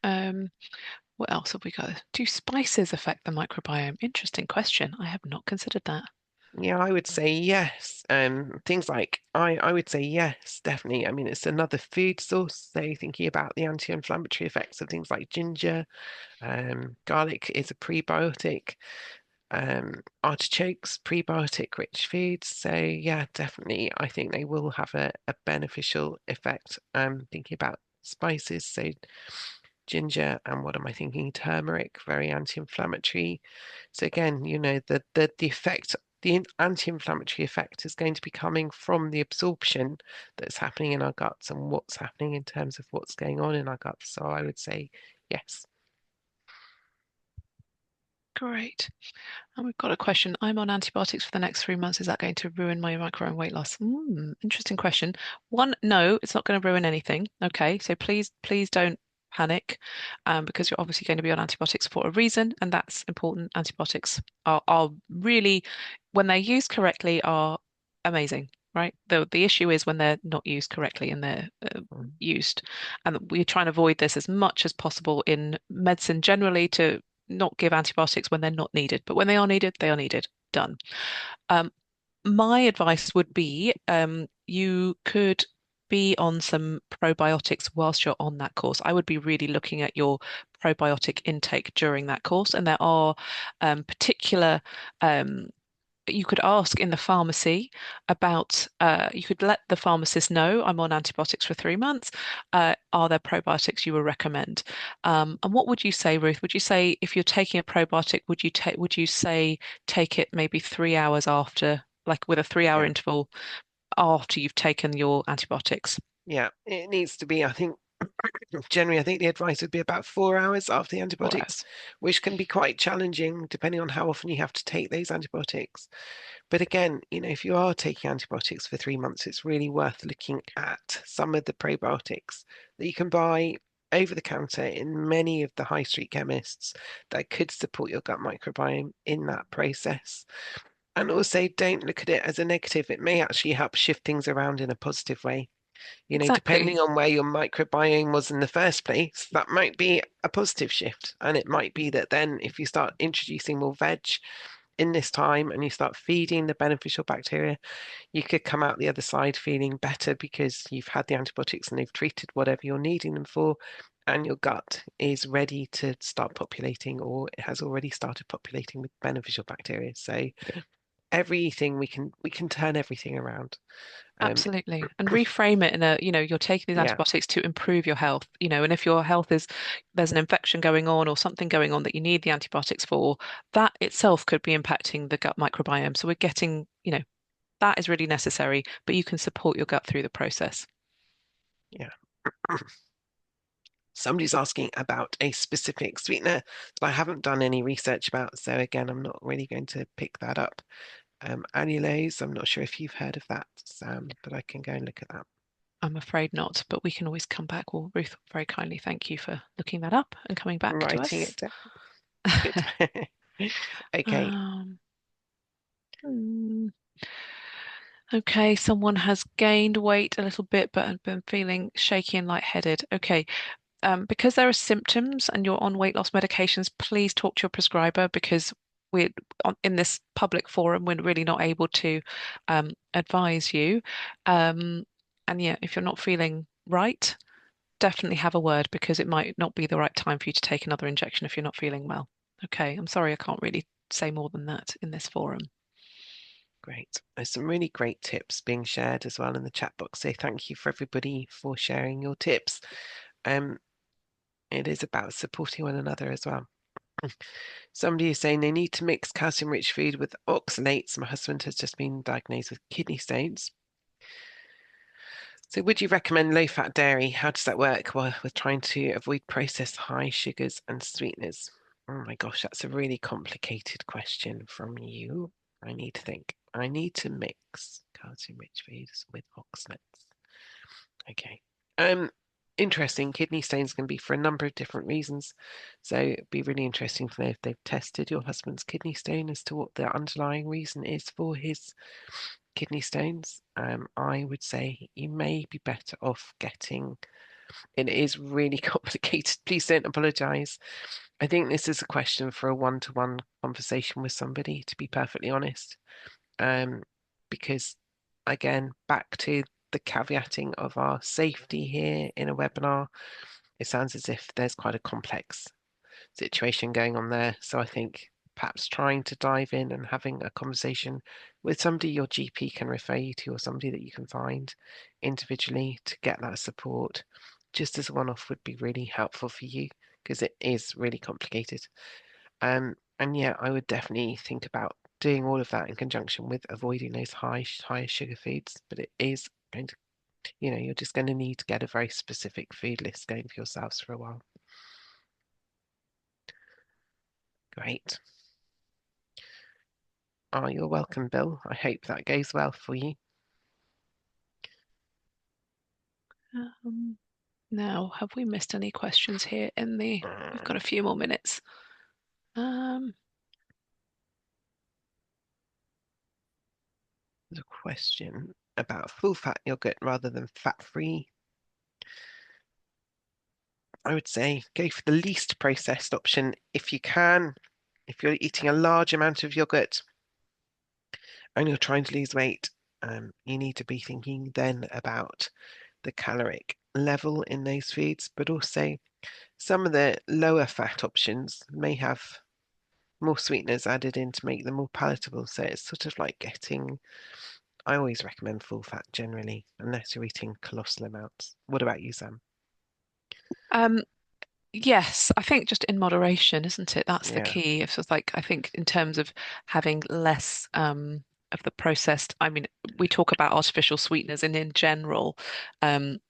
What else have we got? Do spices affect the microbiome? Interesting question. I have not considered that. Yeah, I would say yes. Things like I would say yes, definitely. I mean, it's another food source. So thinking about the anti-inflammatory effects of things like ginger, garlic is a prebiotic. Artichokes, prebiotic rich foods. So yeah, definitely, I think they will have a beneficial effect. Thinking about spices, so ginger and what am I thinking? Turmeric, very anti-inflammatory. So again, the effect, the anti-inflammatory effect is going to be coming from the absorption that's happening in our guts and what's happening in terms of what's going on in our guts. So I would say yes. Great. And we've got a question. I'm on antibiotics for the next 3 months. Is that going to ruin my microbiome weight loss? Interesting question. One, no, it's not going to ruin anything. Okay, so please don't panic, because you're obviously going to be on antibiotics for a reason, and that's important. Antibiotics are really, when they're used correctly, are amazing. Right. The issue is when they're not used correctly and they're Mm. used. And we try and avoid this as much as possible in medicine generally to not give antibiotics when they're not needed, but when they are needed, they are needed. Done. Um, my advice would be you could. be on some probiotics whilst you're on that course. I would be really looking at your probiotic intake during that course, and there are particular um, you could ask in the pharmacy about, you could let the pharmacist know I'm on antibiotics for 3 months. Are there probiotics you would recommend? And what would you say, Ruth? Would you say if you're taking a probiotic, would you say take it maybe 3 hours after, like with a 3 hour Yeah. interval after you've taken your antibiotics? Yeah. It needs to be, I think, generally, I think the advice would be about 4 hours after the Four antibiotics, hours. which can be quite challenging depending on how often you have to take those antibiotics. But again, if you are taking antibiotics for 3 months, it's really worth looking at some of the probiotics that you can buy over the counter in many of the high street chemists that could support your gut microbiome in that process. And also, don't look at it as a negative. It may actually help shift things around in a positive way. Depending Exactly. on where your microbiome was in the first place, that might be a positive shift. And it might be that then if you start introducing more veg in this time and you start feeding the beneficial bacteria, you could come out the other side feeling better because you've had the antibiotics and they've treated whatever you're needing them for, and your gut is ready to start populating, or it has already started populating with beneficial bacteria. So everything we can turn everything around. Um, Absolutely. And reframe it in a, you're taking these yeah, antibiotics to improve your health, and if your health is, there's an infection going on or something going on that you need the antibiotics for, that itself could be impacting the gut microbiome. So we're getting, that is really necessary, but you can support your gut through the process. yeah. Somebody's asking about a specific sweetener that I haven't done any research about, so again, I'm not really going to pick that up. Allulose, I'm not sure if you've heard of that, Sam, but I can go and look at that. I'm afraid not, but we can always come back. Well, Ruth, very kindly thank you for looking that up and coming back to Writing us. it down. Good. Okay. Um, hmm. Okay, someone has gained weight a little bit but have been feeling shaky and lightheaded. Okay, because there are symptoms and you're on weight loss medications, please talk to your prescriber because in this public forum, we're really not able to advise you. Um, and yeah, if you're not feeling right, definitely have a word because it might not be the right time for you to take another injection if you're not feeling well. Okay, I'm sorry, I can't really say more than that in this forum. Great. There's some really great tips being shared as well in the chat box. So thank you for everybody for sharing your tips. Um, it is about supporting one another as well. Somebody is saying they need to mix calcium-rich food with oxalates. My husband has just been diagnosed with kidney stones. So would you recommend low-fat dairy? How does that work while we're trying to avoid processed high sugars and sweeteners? Oh my gosh, that's a really complicated question from you. I need to think. I need to mix calcium-rich foods with oxalates. Okay. Um, Interesting. Kidney stones can be for a number of different reasons. So it'd be really interesting to know if they've tested your husband's kidney stone as to what the underlying reason is for his kidney stones. I would say you may be better off getting, it is really complicated. Please don't apologize. I think this is a question for a one-to-one conversation with somebody, to be perfectly honest. Um, because again, back to the caveating of our safety here in a webinar, it sounds as if there's quite a complex situation going on there. So I think perhaps trying to dive in and having a conversation with somebody your GP can refer you to or somebody that you can find individually to get that support just as a one-off would be really helpful for you because it is really complicated. And yeah, I would definitely think about doing all of that in conjunction with avoiding those high sugar foods. But it is going to, you're just going to need to get a very specific food list going for yourselves for a while. Great. Oh, you're welcome, Bill. I hope that goes well for you. Um, Now, have we missed any questions here we've got a Um, few more minutes. Um, there's a question about full fat yogurt rather than fat free. I would say go for the least processed option if you can. If you're eating a large amount of yogurt and you're trying to lose weight, you need to be thinking then about the caloric level in those foods, but also some of the lower fat options may have more sweeteners added in to make them more palatable. So it's sort of like getting, I always recommend full fat generally, unless you're eating colossal amounts. What about you, Sam? Um, yes, I think just in moderation, isn't it? That's the Yeah. key. It's just like I think in terms of having less of the processed. I mean, we talk about artificial sweeteners, and in general, um,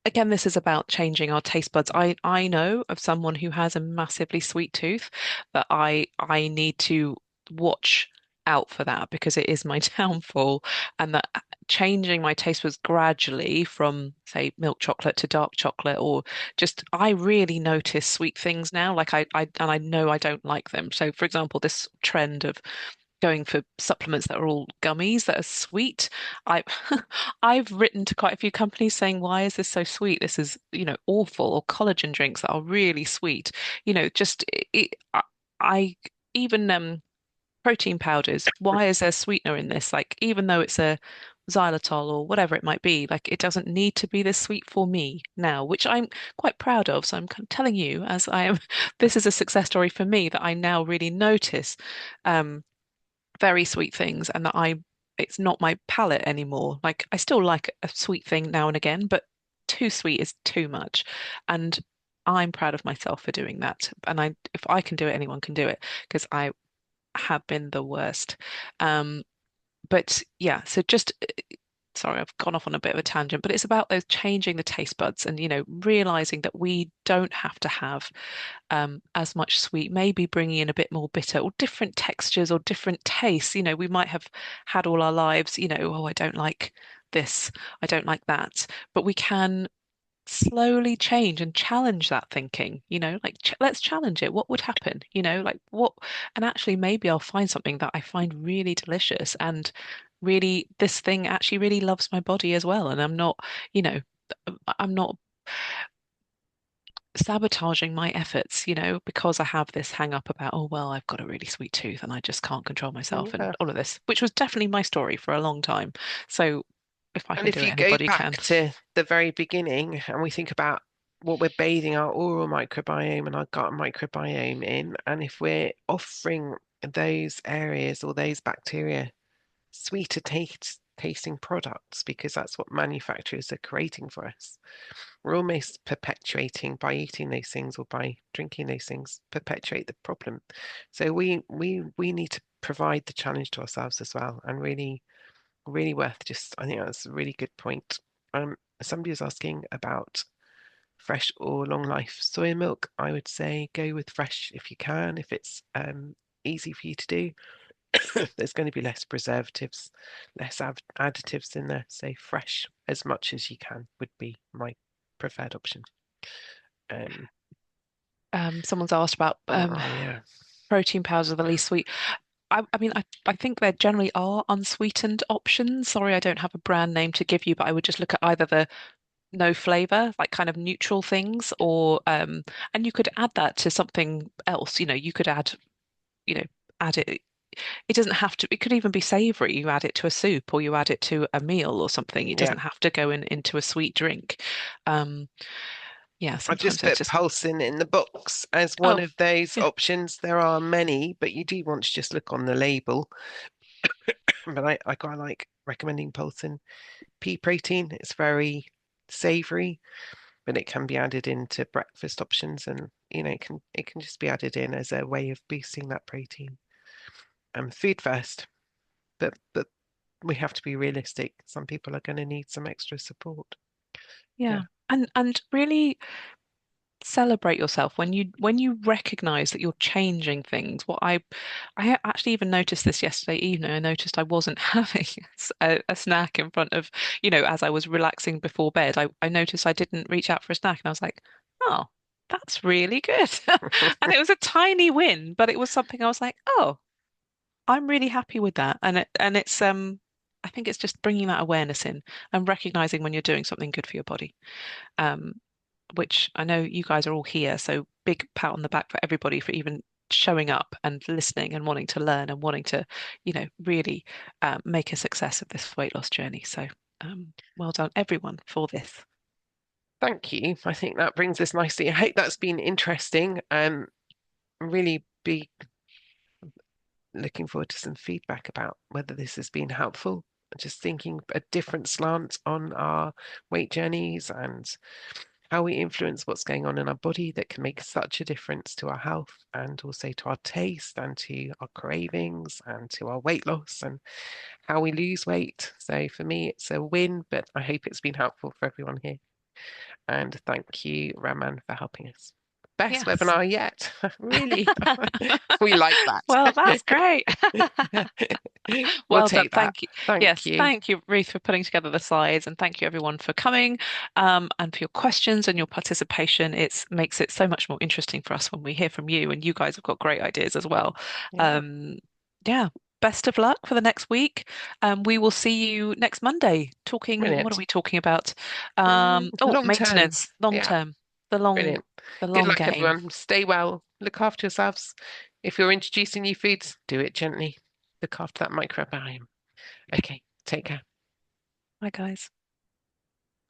again, this is about changing our taste buds. I know of someone who has a massively sweet tooth that I need to watch out for that because it is my downfall, and that changing my taste buds gradually from, say, milk chocolate to dark chocolate, or just I really notice sweet things now. Like I know I don't like them. So, for example, this trend of going for supplements that are all gummies that are sweet. I I've written to quite a few companies saying, why is this so sweet? This is, awful. Or collagen drinks that are really sweet. Just I even protein powders. Why is there sweetener in this? Like, even though it's a xylitol or whatever it might be, like it doesn't need to be this sweet for me now, which I'm quite proud of. So I'm kind of telling you, as I am, this is a success story for me that I now really notice. Very sweet things and that it's not my palate anymore. Like I still like a sweet thing now and again, but too sweet is too much. And I'm proud of myself for doing that. And if I can do it, anyone can do it because I have been the worst. Um, but yeah, so just sorry, I've gone off on a bit of a tangent, but it's about those changing the taste buds and, realizing that we don't have to have as much sweet, maybe bringing in a bit more bitter or different textures or different tastes. We might have had all our lives, oh, I don't like this, I don't like that, but we can slowly change and challenge that thinking, like let's challenge it. What would happen? Like what, and actually maybe I'll find something that I find really delicious and really this thing actually really loves my body as well. And you know, I'm not sabotaging my efforts, because I have this hang up about, oh, well, I've got a really sweet tooth and I just can't control myself and Yeah. all of this, which was definitely my story for a long time. So if I And can if do it, you go anybody can. back to the very beginning and we think about what we're bathing our oral microbiome and our gut microbiome in, and if we're offering those areas or those bacteria sweeter tasting products, because that's what manufacturers are creating for us, we're almost perpetuating by eating those things or by drinking those things, perpetuate the problem. So we need to provide the challenge to ourselves as well, and really worth just, I think that's a really good point. Somebody was asking about fresh or long life soy milk. I would say go with fresh if you can, if it's easy for you to do. There's going to be less preservatives, less additives in there. So fresh as much as you can would be my preferred option. Um, Someone's asked about oh yeah, protein powders are the least sweet. I mean, I think there generally are unsweetened options. Sorry, I don't have a brand name to give you, but I would just look at either the no flavor, like kind of neutral things, or and you could add that to something else. You could you know, add it. It doesn't have to, it could even be savory. You add it to a soup or you add it to a meal or something. It yeah. doesn't have to go into a sweet drink. Um, yeah, I've just sometimes there's put just, pulsing in the box as one oh, of those yeah, options. There are many, but you do want to just look on the label. But I quite like recommending pulsing pea protein. It's very savory, but it can be added into breakfast options, and it can just be added in as a way of boosting that protein. Food first, but we have to be realistic. Some people are going to need some extra support. yeah. Yeah, And really celebrate yourself when you recognize that you're changing things. Actually even noticed this yesterday evening. I noticed I wasn't having a snack in front of, as I was relaxing before bed. I noticed I didn't reach out for a snack, and I was like, oh, that's really good. And it was a tiny win, but it was something I was like, oh, I'm really happy with that. And it's I think it's just bringing that awareness in and recognizing when you're doing something good for your body. Um, which I know you guys are all here. So big pat on the back for everybody for even showing up and listening and wanting to learn and wanting to, really make a success of this weight loss journey. So Well done, everyone, for this. Thank you. I think that brings us nicely. I hope that's been interesting. Really be looking forward to some feedback about whether this has been helpful. Just thinking a different slant on our weight journeys and how we influence what's going on in our body that can make such a difference to our health and also to our taste and to our cravings and to our weight loss and how we lose weight. So for me, it's a win, but I hope it's been helpful for everyone here. And thank you, Raman, for helping us. Best Yes. webinar yet. Really. We like Well, that. that's great. We'll Well done. take that. Thank you. Thank Yes, you. thank you, Ruth, for putting together the slides, and thank you everyone for coming, and for your questions and your participation. It makes it so much more interesting for us when we hear from you, and you guys have got great ideas as well. Yeah, Um, yeah, best of luck for the next week. We will see you next Monday talking, what are brilliant. we talking about? Oh, Long term. maintenance, long Yeah, term, the long, brilliant. the Good long luck, game. everyone. Stay well. Look after yourselves. If you're introducing new foods, do it gently. Look after that microbiome. Okay, take care. Bye, guys.